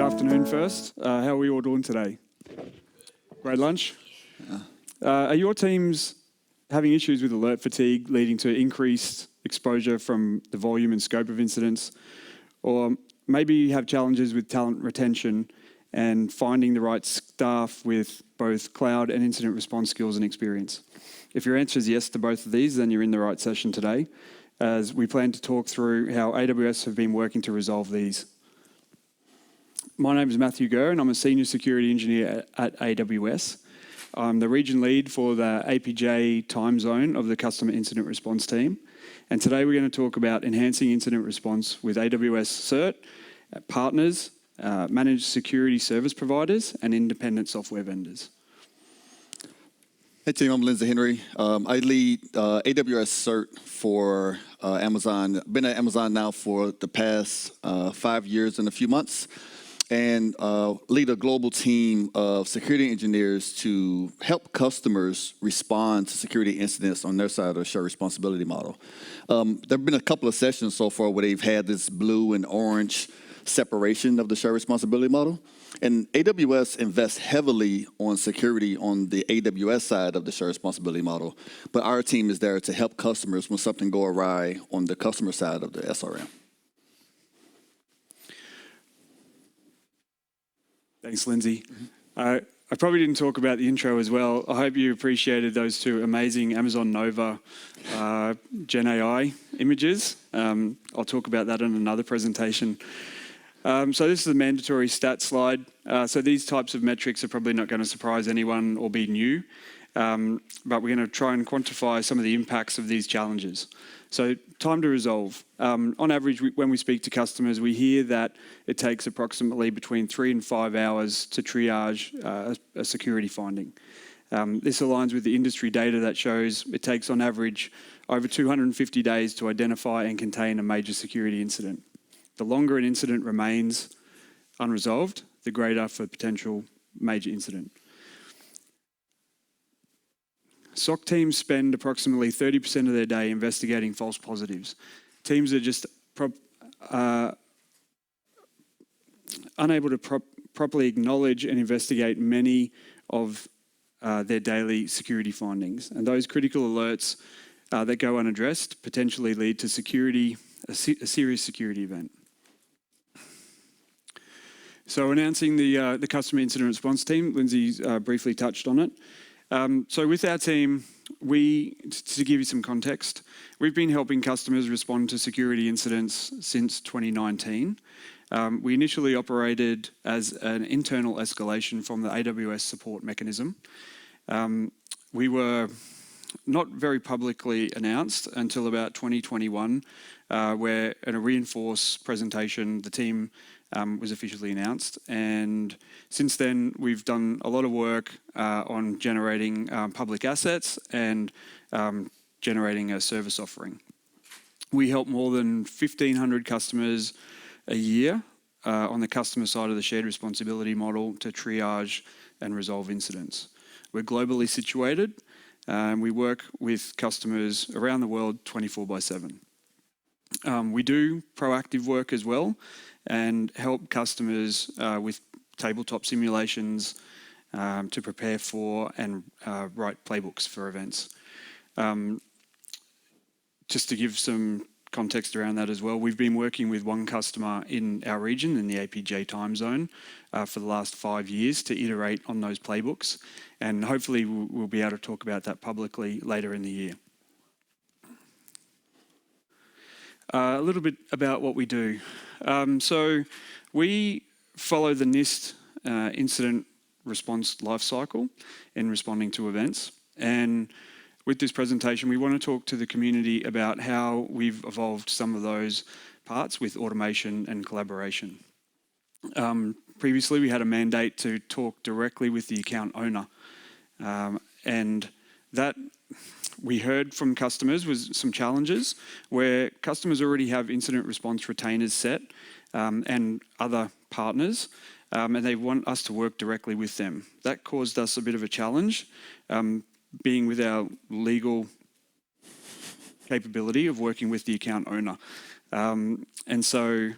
afternoon first. How are we all doing today? Great lunch? Are your teams having issues with alert fatigue leading to increased exposure from the volume and scope of incidents? Or maybe you have challenges with talent retention and finding the right staff with both cloud and incident response skills and experience. If your answer is yes to both of these, then you're in the right session today, as we plan to talk through how AWS have been working to resolve these. My name is Matthew Gurr, and I'm a Senior Security Engineer at AWS. I'm the region lead for the APJ time zone of the Customer Incident Response team. And today we're going to talk about enhancing incident response with AWS CIRT, partners, managed security service providers, and independent software vendors. Hey team, I'm Lindsey Henry. I lead AWS CIRT for Amazon. Been at Amazon now for the past 5 years and a few months, and lead a global team of security engineers to help customers respond to security incidents on their side of the shared responsibility model. There have been a couple of sessions so far where they've had this blue and orange separation of the shared responsibility model. And AWS invests heavily on security on the AWS side of the shared responsibility model, but our team is there to help customers when something go awry on the customer side of the SRM. Thanks, Lindsey. I probably didn't talk about the intro as well. I hope you appreciated those two amazing Amazon Nova Gen AI images. I'll talk about that in another presentation. So this is a mandatory stat slide. So these types of metrics are probably not going to surprise anyone or be new, but we're going to try and quantify some of the impacts of these challenges. So time to resolve. On average, when we speak to customers, we hear that it takes approximately between 3 and 5 hours to triage a security finding. This aligns with the industry data that shows it takes on average over 250 days to identify and contain a major security incident. The longer an incident remains unresolved, the greater for potential major incident. SOC teams spend approximately 30% of their day investigating false positives. Teams are just unable to properly acknowledge and investigate many of their daily security findings. And those critical alerts that go unaddressed potentially lead to a serious security event. So announcing the Customer Incident Response team, Lindsey briefly touched on it. So with our team, to give you some context, we've been helping customers respond to security incidents since 2019. We initially operated as an internal escalation from the AWS support mechanism. We were not very publicly announced until about 2021, where in a reinforced presentation, the team was officially announced. And since then, we've done a lot of work on generating public assets and generating a service offering. We help more than 1,500 customers a year on the customer side of the shared responsibility model to triage and resolve incidents. We're globally situated, and we work with customers around the world 24/7. We do proactive work as well and help customers with tabletop simulations to prepare for and write playbooks for events. Just to give some context around that as well, we've been working with one customer in our region, in the APJ time zone, for the last 5 years to iterate on those playbooks, and hopefully we'll be able to talk about that publicly later in the year. A little bit about what we do. So we follow the NIST incident response lifecycle in responding to events. And with this presentation, we want to talk to the community about how we've evolved some of those parts with automation and collaboration. Previously, we had a mandate to talk directly with the account owner. And that we heard from customers was some challenges where customers already have incident response retainers set and other partners, and they want us to work directly with them. That caused us a bit of a challenge, being with our legal capability of working with the account owner. And so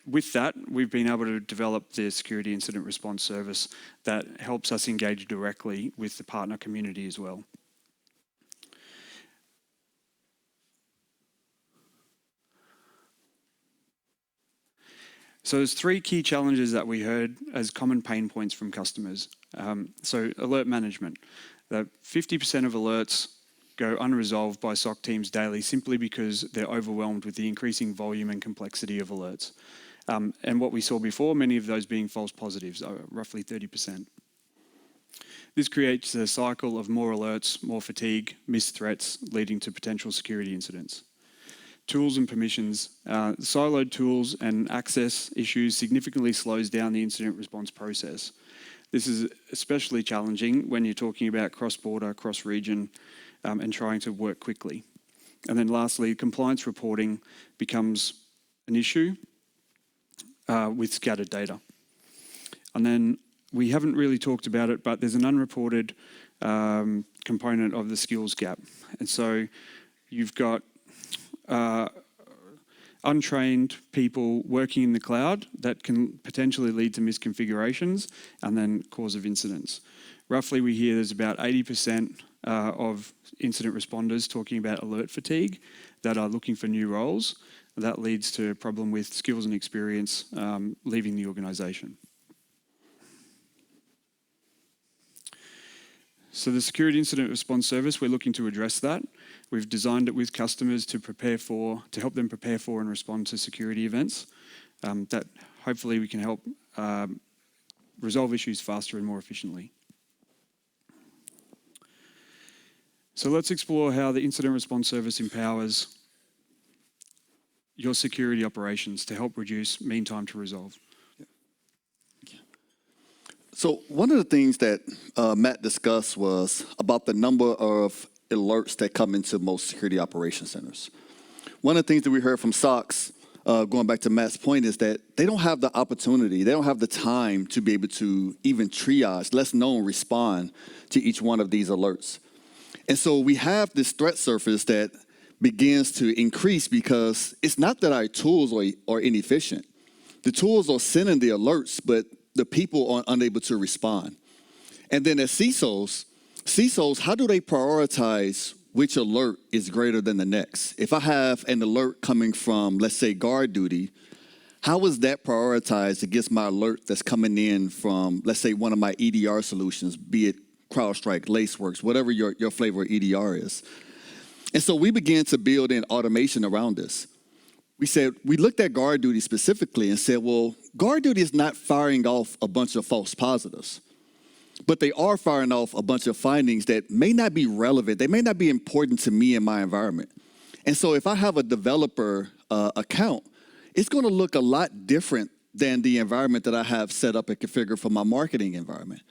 With that, we've been able to develop the security incident response service that helps us engage directly with the partner community as well. So there's 3 key challenges that we heard as common pain points from customers. So alert management. 50% of alerts go unresolved by SOC teams daily simply because they're overwhelmed with the increasing volume and complexity of alerts. And what we saw before, many of those being false positives, roughly 30%. This creates a cycle of more alerts, more fatigue, missed threats, leading to potential security incidents. Tools and permissions. Siloed tools and access issues significantly slows down the incident response process. This is especially challenging when you're talking about cross-border, cross-region, and trying to work quickly. And then lastly, compliance reporting becomes an issue with scattered data. And then we haven't really talked about it, but there's an unreported component of the skills gap. And so you've got untrained people working in the cloud that can potentially lead to misconfigurations and then cause of incidents. Roughly, we hear there's about 80% of incident responders talking about alert fatigue that are looking for new roles. That leads to a problem with skills and experience leaving the organisation. So the security incident response service, we're looking to address that. We've designed it with customers to help them prepare for and respond to security events. That hopefully we can help resolve issues faster and more efficiently. So let's explore how the incident response service empowers your security operations to help reduce mean time to resolve. So one of the things that Matt discussed was about the number of alerts that come into most security operations centers. One of the things that we heard from SOCs, going back to Matt's point, is that they don't have the opportunity, they don't have the time to be able to even triage, let alone respond to each one of these alerts. And so we have this threat surface that begins to increase because it's not that our tools are inefficient. The tools are sending the alerts, but the people are unable to respond. And then as CISOs, how do they prioritize which alert is greater than the next? If I have an alert coming from, let's say, guard duty, how is that prioritized against my alert that's coming in from, let's say, one of my EDR solutions, be it CrowdStrike, Laceworks, whatever your flavor of EDR is? And so we began to build in automation around this. We looked at guard duty specifically and said, well, guard duty is not firing off a bunch of false positives, but they are firing off a bunch of findings that may not be relevant. They may not be important to me in my environment. And so if I have a developer account, it's going to look a lot different than the environment that I have set up and configured for my marketing environment.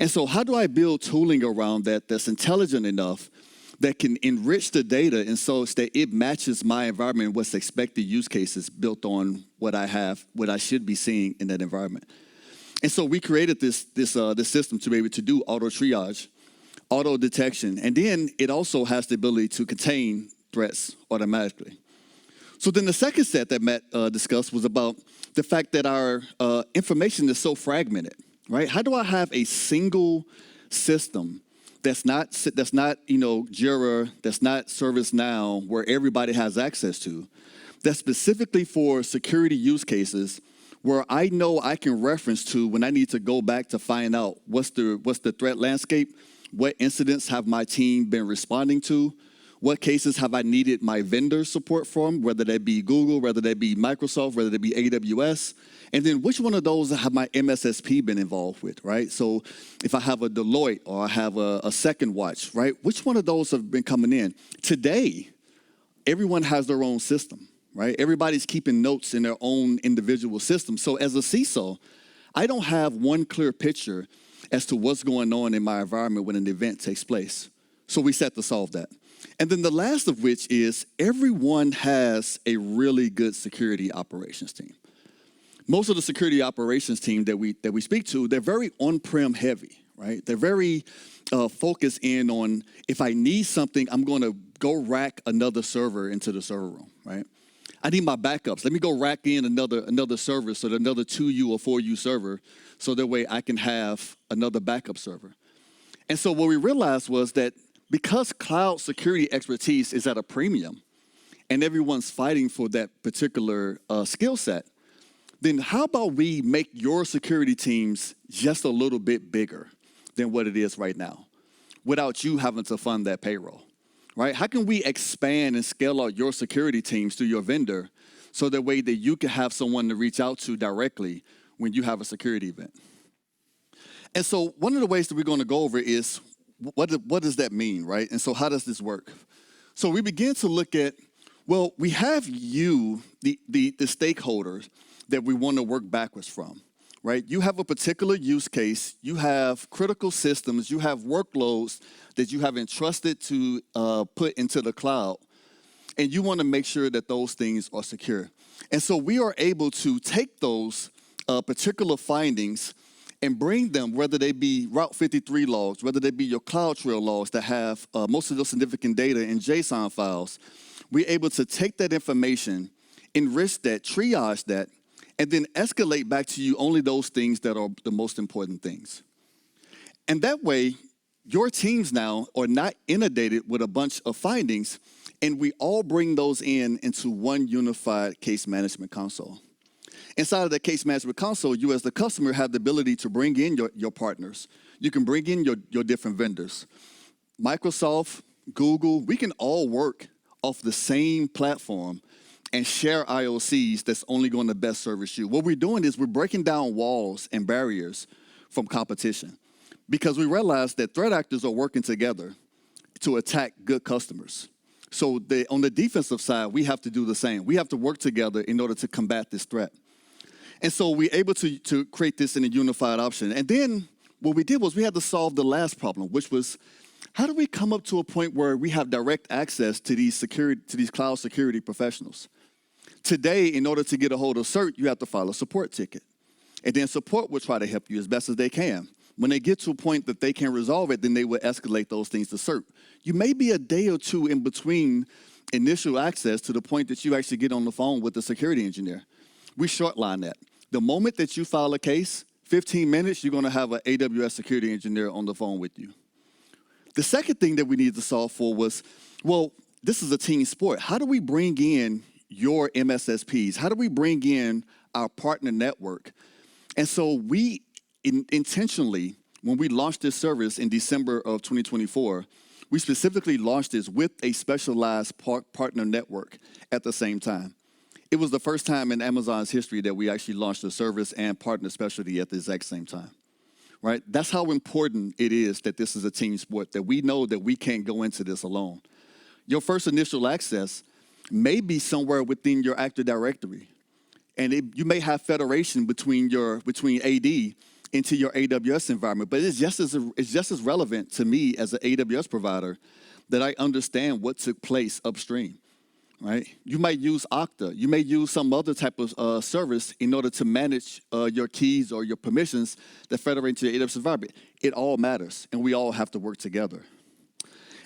And so how do I build tooling around that that's intelligent enough that can enrich the data and so that it matches my environment and what's expected use cases built on what I have, what I should be seeing in that environment. And so we created this system to be able to do auto triage, auto detection, and then it also has the ability to contain threats automatically. So then the second set that Matt discussed was about the fact that our information is so fragmented, right? How do I have a single system that's not Jira, that's not ServiceNow, where everybody has access to, that's specifically for security use cases, where I know I can reference to when I need to go back to find out what's the threat landscape, what incidents have my team been responding to, what cases have I needed my vendor support from, whether that be Google, whether that be Microsoft, whether that be AWS, and then which one of those have my MSSP been involved with, right? So if I have a Deloitte or I have a Second Watch, right, which one of those have been coming in? Today, everyone has their own system, right? Everybody's keeping notes in their own individual system. So as a CISO, I don't have one clear picture as to what's going on in my environment when an event takes place. So we set to solve that. And then the last of which is everyone has a really good security operations team. Most of the security operations team that we speak to, they're very on-prem heavy, right? They're very focused in on, if I need something, I'm going to go rack another server into the server room, right? I need my backups. Let me go rack in another server, so another 2U or 4U server, so that way I can have another backup server. And so what we realized was that because cloud security expertise is at a premium, and everyone's fighting for that particular skill set, then how about we make your security teams just a little bit bigger than what it is right now, without you having to fund that payroll, right? How can we expand and scale out your security teams through your vendor so that way that you can have someone to reach out to directly when you have a security event? And so one of the ways that we're going to go over is what does that mean, right? And so how does this work? So we begin to look at, well, we have you, the stakeholders that we want to work backwards from, right? You have a particular use case, you have critical systems, you have workloads that you have entrusted to put into the cloud, and you want to make sure that those things are secure. And so we are able to take those particular findings and bring them, whether they be Route 53 logs, whether they be your CloudTrail logs that have most of the significant data in JSON files. We're able to take that information, enrich that, triage that, and then escalate back to you only those things that are the most important things. And that way, your teams now are not inundated with a bunch of findings, and we all bring those into one unified case management console. Inside of that case management console, you as the customer have the ability to bring in your partners. You can bring in your different vendors. Microsoft, Google, we can all work off the same platform and share IOCs that's only going to best service you. What we're doing is we're breaking down walls and barriers from competition, because we realize that threat actors are working together to attack good customers. So on the defensive side, we have to do the same. We have to work together in order to combat this threat. And so we're able to create this in a unified option. And then what we did was we had to solve the last problem, which was, how do we come up to a point where we have direct access to these cloud security professionals? Today, in order to get a hold of CIRT, you have to file a support ticket. And then support will try to help you as best as they can. When they get to a point that they can resolve it, then they will escalate those things to CIRT. You may be a day or two in between initial access to the point that you actually get on the phone with the security engineer. We shortline that. The moment that you file a case, 15 minutes, you're going to have an AWS security engineer on the phone with you. The second thing that we needed to solve for was, well, this is a team sport. How do we bring in your MSSPs? How do we bring in our partner network? And so we intentionally, when we launched this service in December of 2024, we specifically launched this with a specialized partner network at the same time. It was the first time in Amazon's history that we actually launched a service and partner specialty at the exact same time, right? That's how important it is that this is a team sport, that we know that we can't go into this alone. Your first initial access may be somewhere within your Active Directory, and you may have federation between AD into your AWS environment, but it's just as relevant to me as an AWS provider that I understand what took place upstream. Right? You might use Okta. You may use some other type of service in order to manage your keys or your permissions that federate to your AWS environment. It all matters, and we all have to work together.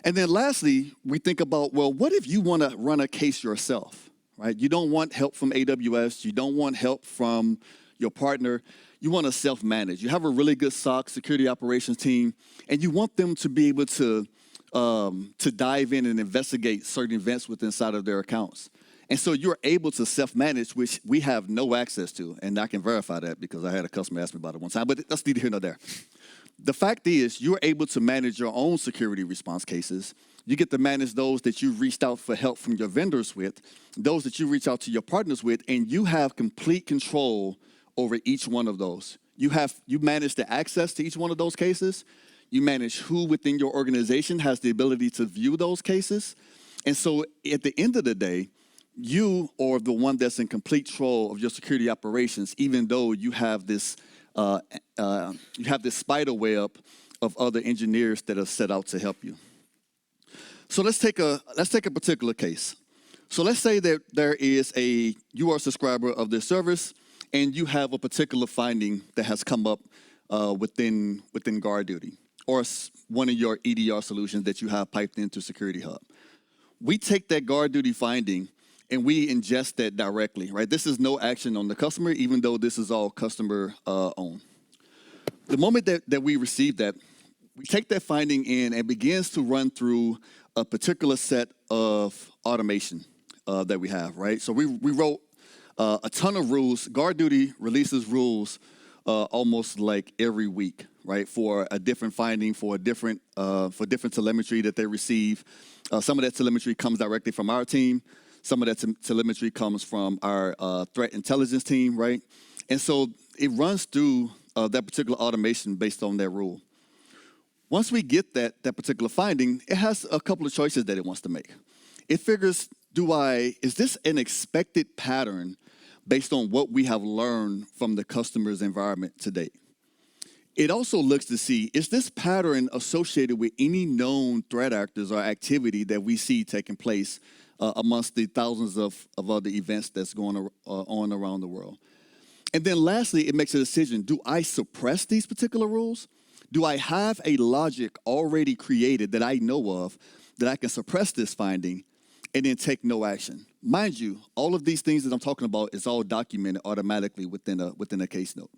And then lastly, we think about, well, what if you want to run a case yourself, right? You don't want help from AWS. You don't want help from your partner. You want to self-manage. You have a really good SOC, security operations team, and you want them to be able to dive in and investigate certain events within inside of their accounts. And so you're able to self-manage, which we have no access to. And I can verify that because I had a customer ask me about it one time, but that's neither here nor there. The fact is, you're able to manage your own security response cases. You get to manage those that you've reached out for help from your vendors with, those that you reach out to your partners with, and you have complete control over each one of those. You manage the access to each one of those cases. You manage who within your organization has the ability to view those cases. And so at the end of the day, you are the one that's in complete control of your security operations, even though you have this spider web of other engineers that are set out to help you. So let's take a particular case. So let's say that you are a subscriber of this service, and you have a particular finding that has come up within guard duty, or one of your EDR solutions that you have piped into Security Hub. We take that guard duty finding and we ingest that directly, right? This is no action on the customer, even though this is all customer owned. The moment that we receive that, we take that finding in and begins to run through a particular set of automation that we have, right? So we wrote a ton of rules. GuardDuty releases rules almost like every week, right? For a different finding, for different telemetry that they receive. Some of that telemetry comes directly from our team. Some of that telemetry comes from our threat intelligence team, right? And so it runs through that particular automation based on that rule. Once we get that particular finding, it has a couple of choices that it wants to make. It figures, is this an expected pattern based on what we have learned from the customer's environment to date? It also looks to see, is this pattern associated with any known threat actors or activity that we see taking place amongst the thousands of other events that's going on around the world? And then lastly, it makes a decision, do I suppress these particular rules? Do I have a logic already created that I know of that I can suppress this finding and then take no action? Mind you, all of these things that I'm talking about is all documented automatically within a case note.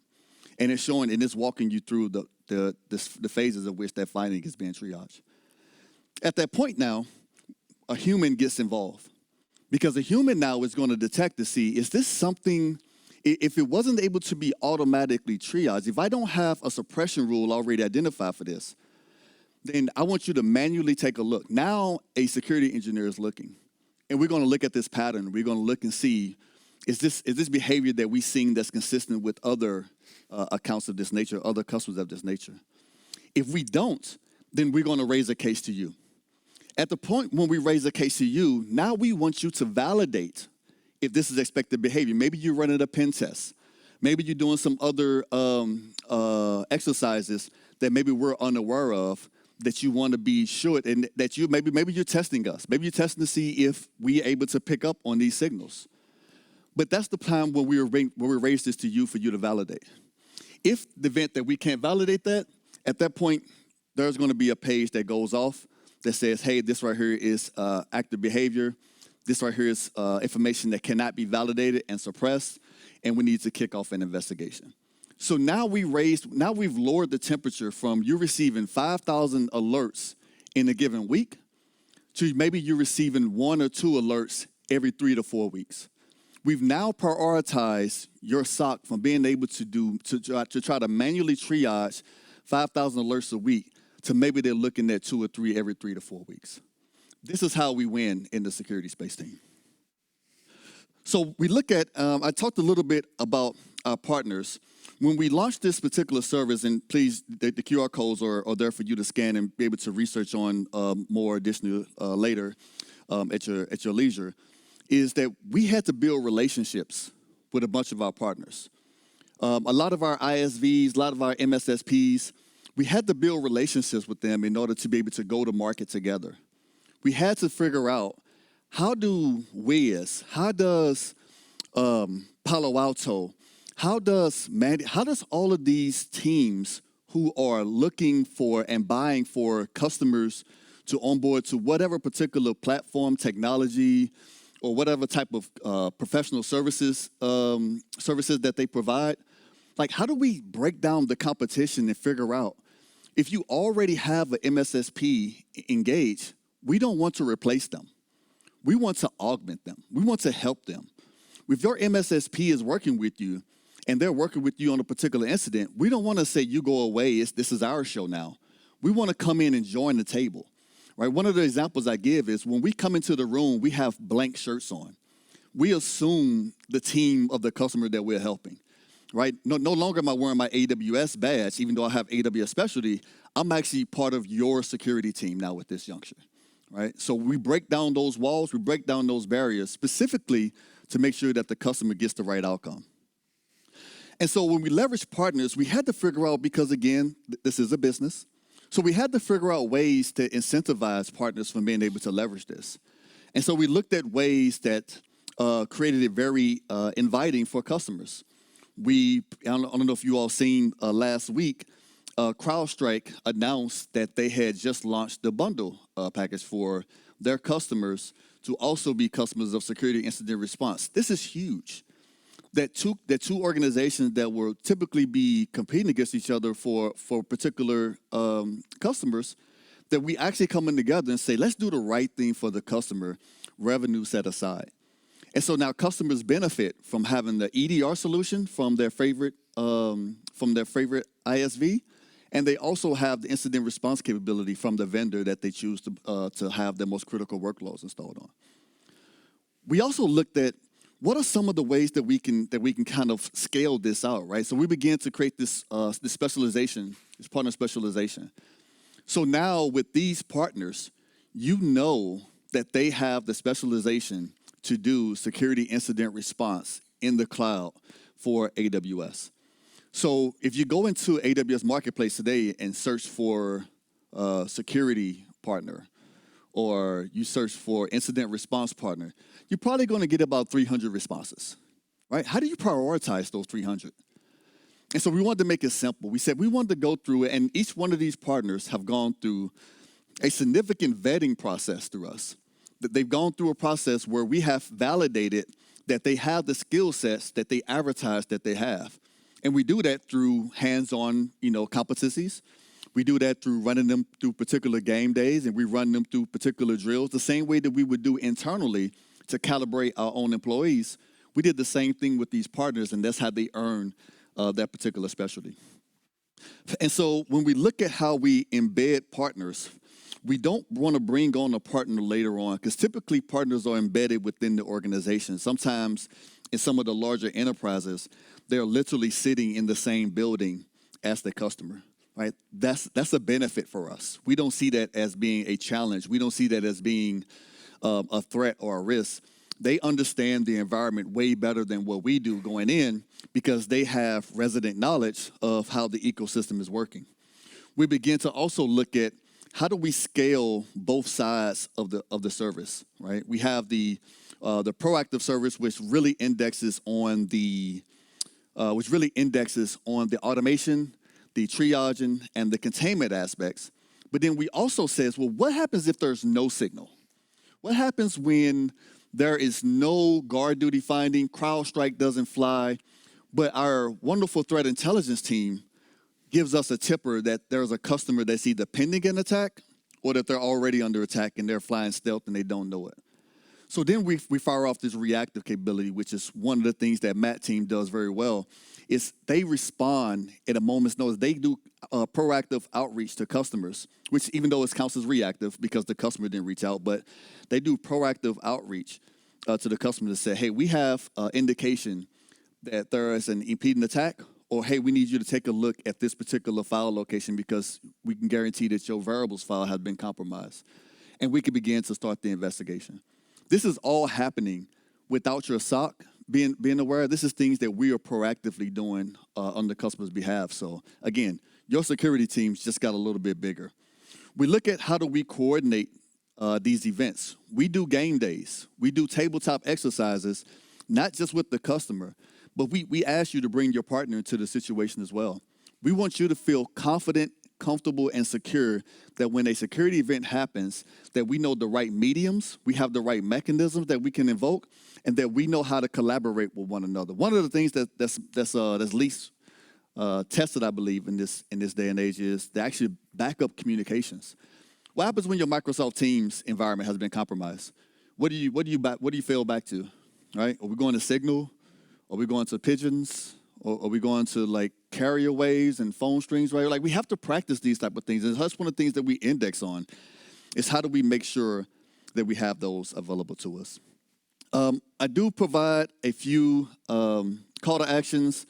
And it's showing and it's walking you through the phases of which that finding is being triaged. At that point now, a human gets involved because a human now is going to detect to see, is this something, if it wasn't able to be automatically triaged, if I don't have a suppression rule already identified for this, then I want you to manually take a look. Now a security engineer is looking, and we're going to look at this pattern. We're going to look and see, is this behavior that we've seen that's consistent with other accounts of this nature, other customers of this nature? If we don't, then we're going to raise a case to you. At the point when we raise a case to you, now we want you to validate if this is expected behavior. Maybe you're running a pen test. Maybe you're doing some other exercises that maybe we're unaware of that you want to be sure, and that you maybe you're testing us. Maybe you're testing to see if we're able to pick up on these signals. But that's the time when we raise this to you for you to validate. If the event that we can't validate that, at that point, there's going to be a page that goes off that says, hey, this right here is active behavior. This right here is information that cannot be validated and suppressed, and we need to kick off an investigation. So now we've lowered the temperature from you receiving 5,000 alerts in a given week to maybe you're receiving 1 or 2 alerts every 3 to 4 weeks. We've now prioritized your SOC from being able to try to manually triage 5,000 alerts a week to maybe they're looking at 2 or 3 every 3 to 4 weeks. This is how we win in the security space team. So we look at, I talked a little bit about our partners. When we launched this particular service, and please, the QR codes are there for you to scan and be able to research on more additional later at your leisure, is that we had to build relationships with a bunch of our partners. A lot of our ISVs, a lot of our MSSPs, we had to build relationships with them in order to be able to go to market together. We had to figure out, how do Wiz, how does Palo Alto, how does all of these teams who are looking for and buying for customers to onboard to whatever particular platform, technology, or whatever type of professional services that they provide, like, how do we break down the competition and figure out, if you already have an MSSP engaged, we don't want to replace them. We want to augment them. We want to help them. If your MSSP is working with you and they're working with you on a particular incident, we don't want to say, you go away, this is our show now. We want to come in and join the table, right? One of the examples I give is when we come into the room, we have blank shirts on. We assume the team of the customer that we're helping, right? No longer am I wearing my AWS badge, even though I have AWS specialty. I'm actually part of your security team now with this juncture, right? So we break down those walls, we break down those barriers specifically to make sure that the customer gets the right outcome. And so when we leverage partners, we had to figure out, because again, this is a business, so we had to figure out ways to incentivize partners from being able to leverage this. And so we looked at ways that created it very inviting for customers. I don't know if you all seen last week, CrowdStrike announced that they had just launched the bundle package for their customers to also be customers of security incident response. This is huge. That two organizations that will typically be competing against each other for particular customers, that we actually come in together and say, let's do the right thing for the customer, revenue set aside. And so now customers benefit from having the EDR solution from their favorite ISV, and they also have the incident response capability from the vendor that they choose to have their most critical workloads installed on. We also looked at what are some of the ways that we can kind of scale this out, right? So we began to create this specialization, this partner specialization. So now with these partners, you know that they have the specialization to do security incident response in the cloud for AWS. So if you go into AWS Marketplace today and search for security partner, or you search for incident response partner, you're probably going to get about 300 responses, right? How do you prioritize those 300? And so we wanted to make it simple. We said we wanted to go through it, and each one of these partners have gone through a significant vetting process through us. That they've gone through a process where we have validated that they have the skill sets that they advertise that they have. And we do that through hands-on, competencies. We do that through running them through particular game days, and we run them through particular drills, the same way that we would do internally to calibrate our own employees. We did the same thing with these partners, and that's how they earn that particular specialty. And so when we look at how we embed partners, we don't want to bring on a partner later on, because typically partners are embedded within the organization. Sometimes in some of the larger enterprises, they're literally sitting in the same building as the customer. Right? That's a benefit for us. We don't see that as being a challenge. We don't see that as being a threat or a risk. They understand the environment way better than what we do going in, because they have resident knowledge of how the ecosystem is working. We begin to also look at how do we scale both sides of the service, right? We have the proactive service, which really indexes on the automation, the triaging, and the containment aspects. But then we also says, well, what happens if there's no signal? What happens when there is no guard duty finding, CrowdStrike doesn't fly, but our wonderful threat intelligence team gives us a tipper that there's a customer that's either pending an attack or that they're already under attack and they're flying stealth and they don't know it. So then we fire off this reactive capability, which is one of the things that Matt's team does very well, is they respond at a moment's notice. They do proactive outreach to customers, which even though it counts as reactive because the customer didn't reach out, but they do proactive outreach to the customer to say, hey, we have indication that there is an impeding attack, or hey, we need you to take a look at this particular file location because we can guarantee that your variables file has been compromised. And we can begin to start the investigation. This is all happening without your SOC being aware. This is things that we are proactively doing on the customer's behalf. So again, your security teams just got a little bit bigger. We look at how do we coordinate these events. We do game days. We do tabletop exercises, not just with the customer, but we ask you to bring your partner into the situation as well. We want you to feel confident, comfortable, and secure that when a security event happens, that we know the right mediums, we have the right mechanisms that we can invoke, and that we know how to collaborate with one another. One of the things that's least tested, I believe, in this day and age is the actual backup communications. What happens when your Microsoft Teams environment has been compromised? What do you fail back to? Right? Are we going to Signal? Are we going to Pigeons? Or are we going to like carrier waves and phone strings, right? Like we have to practice these type of things. And that's one of the things that we index on is how do we make sure that we have those available to us. I do provide a few call to actions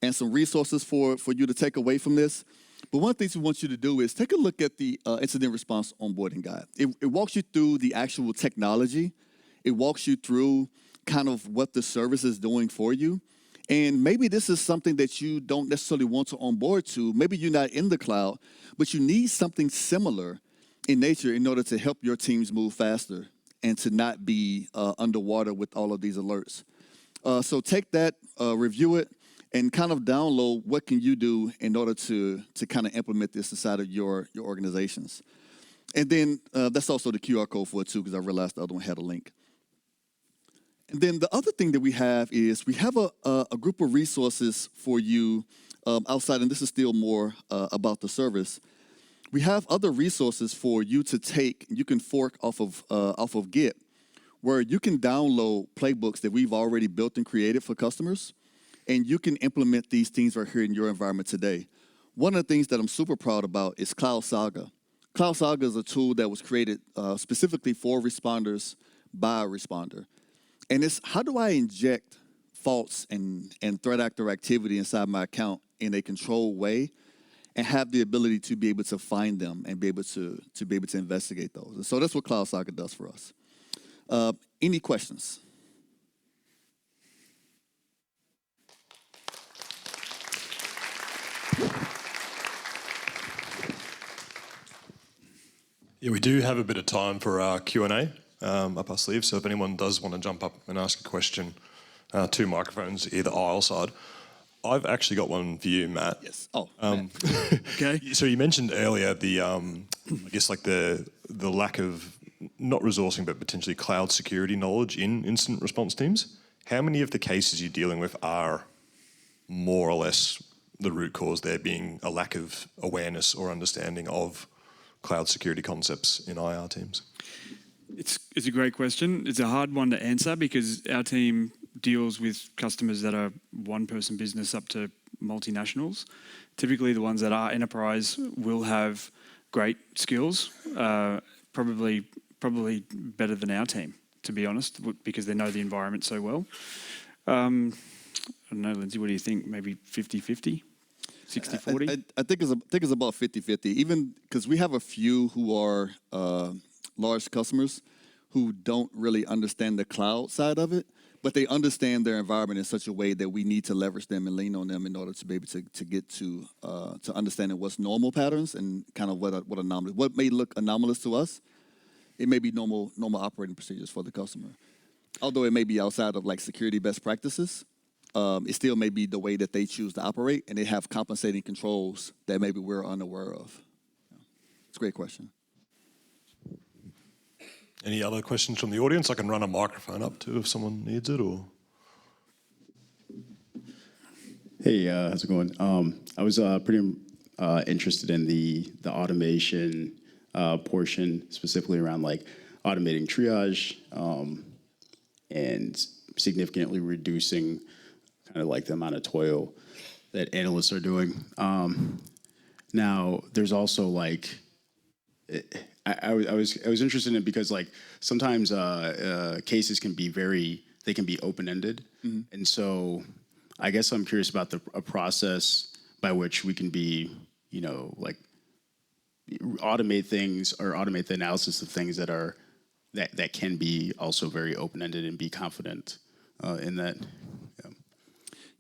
and some resources for you to take away from this. But one of the things we want you to do is take a look at the incident response onboarding guide. It walks you through the actual technology. It walks you through kind of what the service is doing for you. And maybe this is something that you don't necessarily want to onboard to. Maybe you're not in the cloud, but you need something similar in nature in order to help your teams move faster and to not be underwater with all of these alerts. So take that, review it, and kind of download what can you do in order to kind of implement this inside of your organizations. And then that's also the QR code for it too, because I realized the other one had a link. And then the other thing that we have is we have a group of resources for you outside, and this is still more about the service. We have other resources for you to take. You can fork off of Git, where you can download playbooks that we've already built and created for customers, and you can implement these things right here in your environment today. One of the things that I'm super proud about is Cloud Saga. Cloud Saga is a tool that was created specifically for responders by a responder. And it's how do I inject faults and threat actor activity inside my account in a controlled way and have the ability to be able to find them and be able to investigate those. And so that's what Cloud Saga does for us. Any questions? Yeah, we do have a bit of time for our Q&A up our sleeve, so if anyone does want to jump up and ask a question, 2 microphones, either aisle side. I've actually got one for you, Matt. Yes. Oh, Okay. So you mentioned earlier the, I guess like the lack of, not resourcing, but potentially cloud security knowledge in incident response teams. How many of the cases you're dealing with are more or less the root cause there being a lack of awareness or understanding of cloud security concepts in IR teams? It's a great question. It's a hard one to answer because our team deals with customers that are one-person business up to multinationals. Typically, the ones that are enterprise will have great skills, probably better than our team, to be honest, because they know the environment so well. I don't know, Lindsey, what do you think? Maybe 50-50? 60-40? I think it's about 50-50, even because we have a few who are large customers who don't really understand the cloud side of it, but they understand their environment in such a way that we need to leverage them and lean on them in order to be able to get to understanding what's normal patterns and kind of what may look anomalous to us. It may be normal operating procedures for the customer. Although it may be outside of like security best practices, it still may be the way that they choose to operate, and they have compensating controls that maybe we're unaware of. It's a great question. Any other questions from the audience? I can run a microphone up too if someone needs it, or... Hey, how's it going? I was pretty interested in the automation portion, specifically around like automating triage and significantly reducing kind of like the amount of toil that analysts are doing. Now, there's also like, I was interested in it because like sometimes cases can be open-ended. Mm-hmm. And so I guess I'm curious about a process by which we can be, like automate things or automate the analysis of things that can be also very open-ended and be confident in that.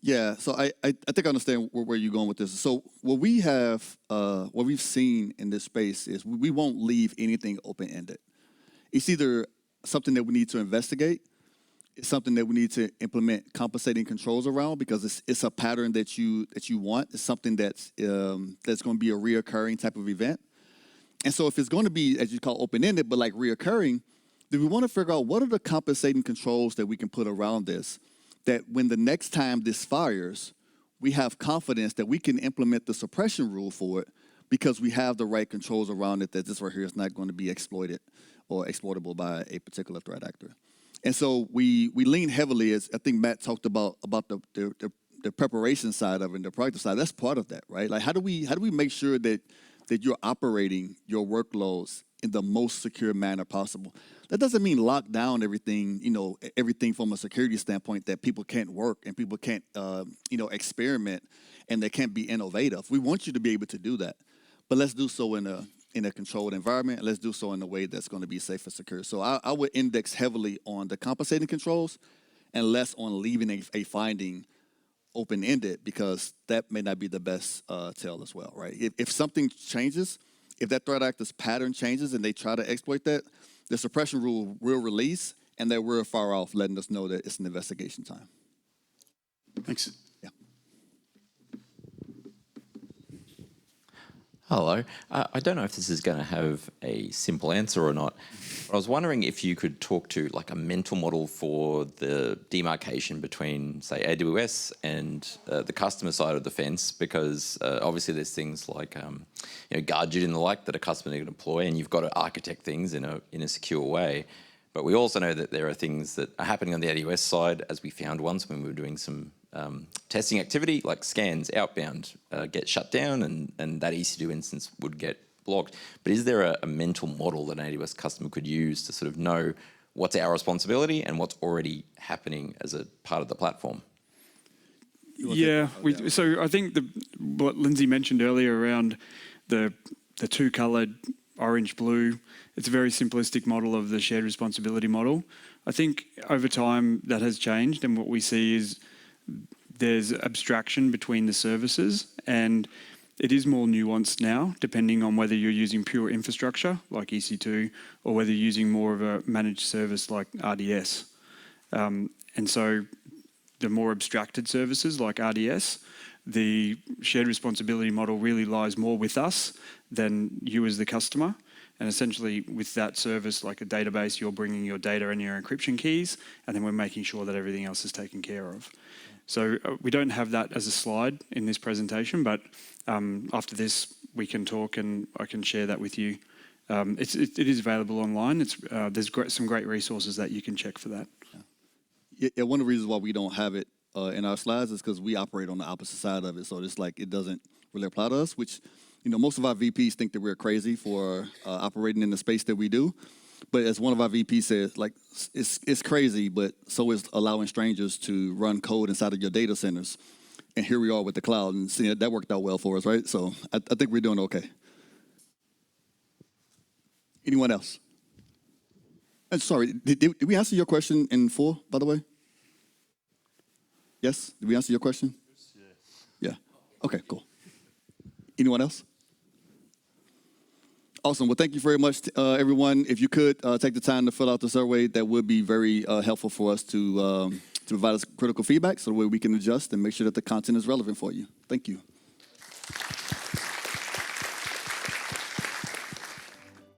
Yeah, so I think I understand where you're going with this. So what we've seen in this space is we won't leave anything open-ended. It's either something that we need to investigate, it's something that we need to implement compensating controls around because it's a pattern that you want. It's something that's going to be a reoccurring type of event. And so if it's going to be, as you call, open-ended, but like reoccurring, then we want to figure out what are the compensating controls that we can put around this, that when the next time this fires, we have confidence that we can implement the suppression rule for it because we have the right controls around it, that this right here is not going to be exploited or exploitable by a particular threat actor. And so we lean heavily, as I think Matt talked about the preparation side of it and the practice side. That's part of that, right? Like how do we make sure that you're operating your workloads in the most secure manner possible? That doesn't mean lock down everything, everything from a security standpoint that people can't work and people can't, experiment and they can't be innovative. We want you to be able to do that, but let's do so in a controlled environment. Let's do so in a way that's going to be safe and secure. So I would index heavily on the compensating controls and less on leaving a finding open-ended because that may not be the best tell as well, right? If something changes, if that threat actor's pattern changes and they try to exploit that, the suppression rule will release, and that we're far off, letting us know that it's an investigation time. Thanks. Yeah. Hello. I don't know if this is going to have a simple answer or not. But I was wondering if you could talk to like a mental model for the demarcation between, say, AWS and the customer side of the fence, because obviously there's things like Guard and the like that a customer can deploy, and you've got to architect things in a secure way. But we also know that there are things that are happening on the AWS side, as we found once when we were doing some testing activity, like scans outbound get shut down, and that EC2 instance would get blocked. But is there a mental model that an AWS customer could use to sort of know what's our responsibility and what's already happening as a part of the platform? Yeah, so I think what Lindsey mentioned earlier around the two-coloured orange-blue, it's a very simplistic model of the shared responsibility model. I think over time that has changed, and what we see is there's abstraction between the services, and it is more nuanced now, depending on whether you're using pure infrastructure like EC2 or whether you're using more of a managed service like RDS. And so the more abstracted services like RDS, the shared responsibility model really lies more with us than you as the customer. And essentially with that service, like a database, you're bringing your data and your encryption keys, and then we're making sure that everything else is taken care of. So we don't have that as a slide in this presentation, but after this we can talk and I can share that with you. It is available online. There's some great resources that you can check for that. Yeah, one of the reasons why we don't have it in our slides is because we operate on the opposite side of it. So it's like it doesn't really apply to us, which, most of our VPs think that we're crazy for operating in the space that we do. But as one of our VPs said, like it's crazy, but so is allowing strangers to run code inside of your data centers. And here we are with the cloud, and seeing that worked out well for us, right? So I think we're doing okay. Anyone else? And sorry, did we answer your question in full, by the way? Yes? Did we answer your question? Yes. Yeah. Okay, cool. Anyone else? Awesome. Well, thank you very much, everyone. If you could take the time to fill out the survey, that would be very helpful for us to provide us critical feedback so that way we can adjust and make sure that the content is relevant for you. Thank you.